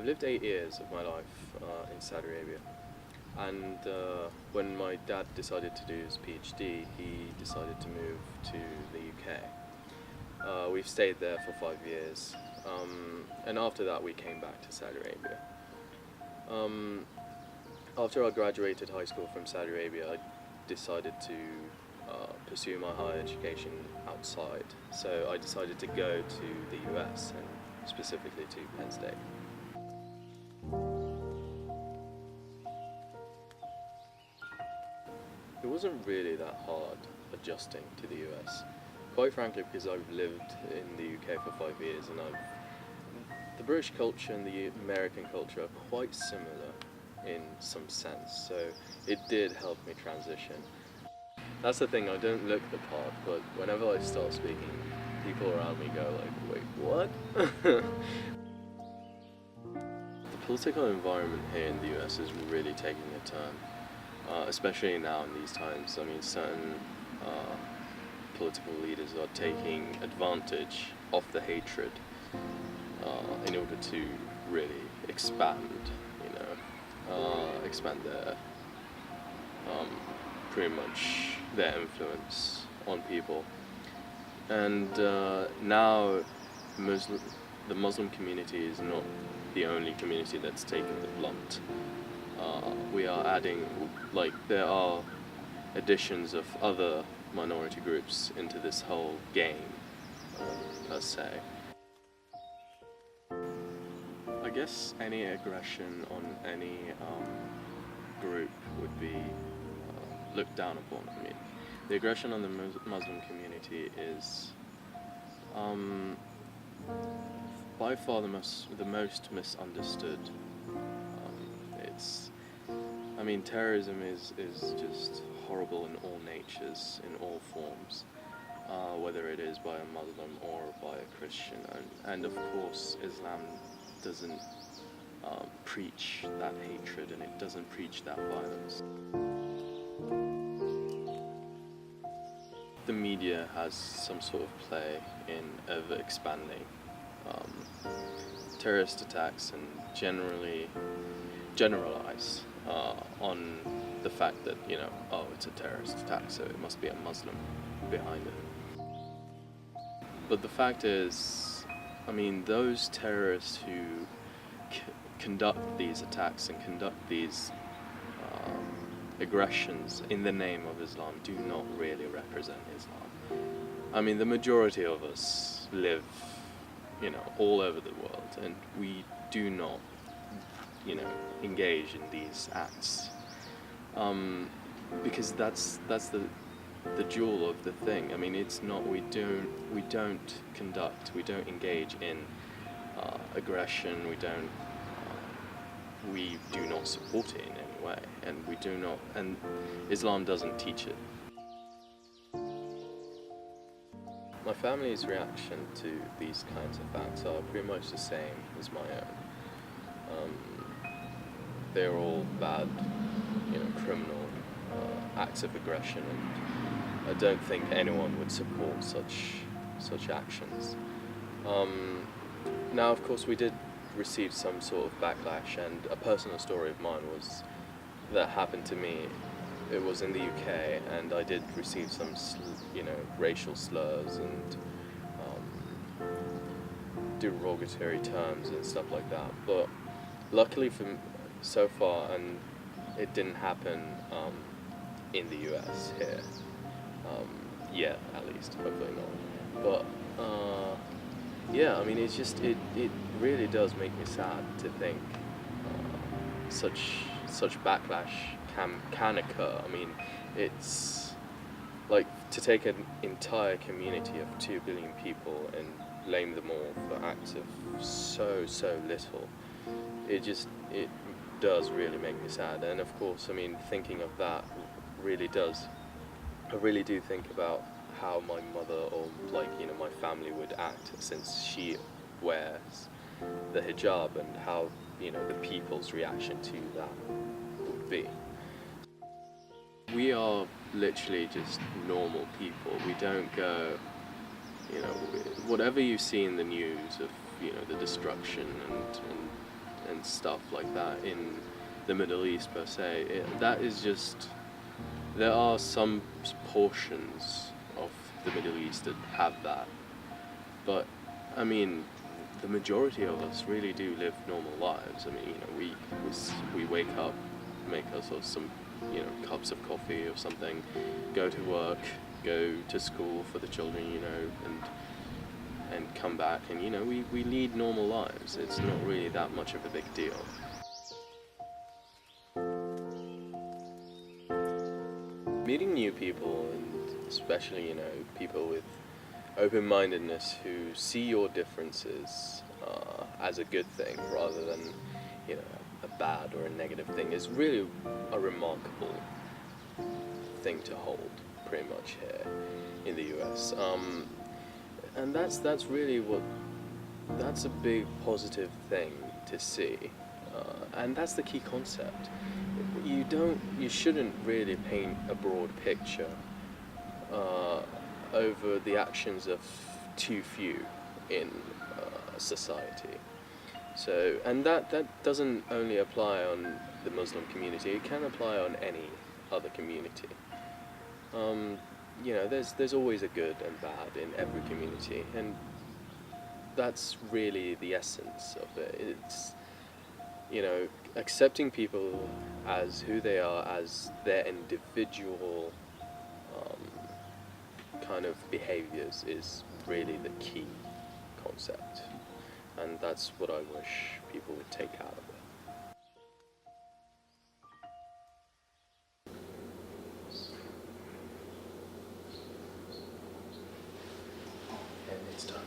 I've lived 8 years of my life in Saudi Arabia, and when my dad decided to do his PhD, he decided to move to the UK. We've stayed there for 5 years, and after that we came back to Saudi Arabia. After I graduated high school from Saudi Arabia, I decided to pursue my higher education outside. So I decided to go to the US, and specifically to Penn State. It wasn't really that hard adjusting to the US, quite frankly, because I've lived in the UK for 5 years, and the British culture and the American culture are quite similar in some sense, so it did help me transition. That's the thing, I don't look the part, but whenever I start speaking, people around me go like, wait, what? The political environment here in the US is really taking a turn. Especially now in these times. I mean, certain political leaders are taking advantage of the hatred in order to really expand their pretty much their influence on people. And now the Muslim community is not the only community that's taking the blunt. We are adding, there are additions of other minority groups into this whole game, per se. I guess any aggression on any group would be looked down upon. I mean, the aggression on the Muslim community is by far the most misunderstood. Terrorism is just horrible in all natures, in all forms, whether it is by a Muslim or by a Christian. And of course, Islam doesn't preach that hatred, and it doesn't preach that violence. The media has some sort of play in over-expanding terrorist attacks and generalize on the fact that, it's a terrorist attack, so it must be a Muslim behind it. But the fact is, those terrorists who conduct these attacks and conduct these aggressions in the name of Islam do not really represent Islam. The majority of us live, all over the world, and we do not engage in these acts, because that's the jewel of the thing. It's not, we don't engage in aggression. We do not support it in any way, and Islam doesn't teach it. My family's reaction to these kinds of acts are pretty much the same as my own. They're all bad, criminal acts of aggression, and I don't think anyone would support such actions. Now, of course, we did receive some sort of backlash, and a personal story of mine that happened to me. It was in the UK, and I did receive some, racial slurs and derogatory terms and stuff like that. But luckily so far, and it didn't happen in the US here, yet at least, hopefully not. But it's just it really does make me sad to think such backlash can occur. It's like to take an entire community of 2 billion people and blame them all for acts of so little. It does really make me sad. And of course, thinking of that really does. I really do think about how my mother or my family would act, since she wears the hijab, and how the people's reaction to that would be. We are literally just normal people. We don't go, whatever you see in the news of, the destruction and and stuff like that in the Middle East per se. That is just, there are some portions of the Middle East that have that, but I mean, the majority of us really do live normal lives. I mean, you know, we wake up, make ourselves some, you know, cups of coffee or something, go to work, go to school for the children, you know, and come back, and you know, we lead normal lives. It's not really that much of a big deal. Meeting new people, and especially, you know, people with open-mindedness who see your differences as a good thing rather than, you know, a bad or a negative thing, is really a remarkable thing to hold, pretty much here in the US. And that's really that's a big positive thing to see, and that's the key concept. You shouldn't really paint a broad picture over the actions of too few in society. So, and that doesn't only apply on the Muslim community, it can apply on any other community. You know, there's always a good and bad in every community, and that's really the essence of it. It's, you know, accepting people as who they are, as their individual kind of behaviors, is really the key concept, and that's what I wish people would take out of it. And it's done.